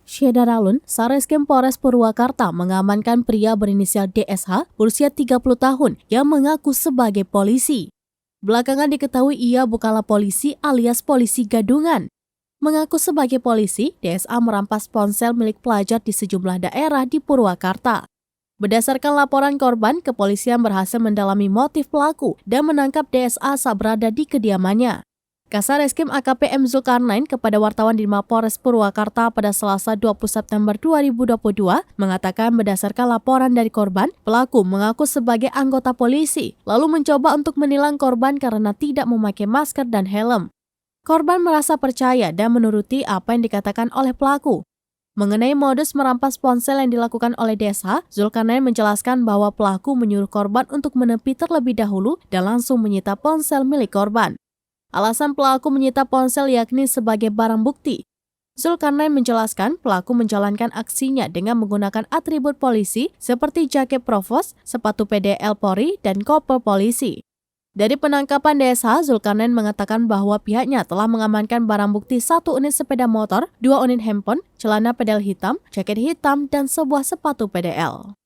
Syedaralun, Satreskrim Polres Purwakarta mengamankan pria berinisial DSH berusia 30 tahun yang mengaku sebagai polisi. Belakangan diketahui ia bukanlah polisi alias polisi gadungan. Mengaku sebagai polisi, DSH merampas ponsel milik pelajar di sejumlah daerah di Purwakarta. Berdasarkan laporan korban, kepolisian berhasil mendalami motif pelaku dan menangkap DSH saat berada di kediamannya. Kasareskrim AKP M. Zulkarnain kepada wartawan di Mapolres Purwakarta pada Selasa 20 September 2022 mengatakan berdasarkan laporan dari korban, pelaku mengaku sebagai anggota polisi, lalu mencoba untuk menilang korban karena tidak memakai masker dan helm. Korban merasa percaya dan menuruti apa yang dikatakan oleh pelaku. Mengenai modus merampas ponsel yang dilakukan oleh DSH, Zulkarnain menjelaskan bahwa pelaku menyuruh korban untuk menepi terlebih dahulu dan langsung menyita ponsel milik korban. Alasan pelaku menyita ponsel yakni sebagai barang bukti. Zulkarnain menjelaskan pelaku menjalankan aksinya dengan menggunakan atribut polisi seperti jaket provos, sepatu PDL Polri, dan koper polisi. Dari penangkapan DSH, Zulkarnain mengatakan bahwa pihaknya telah mengamankan barang bukti 1 unit sepeda motor, 2 unit handphone, celana pedal hitam, jaket hitam, dan sebuah sepatu PDL.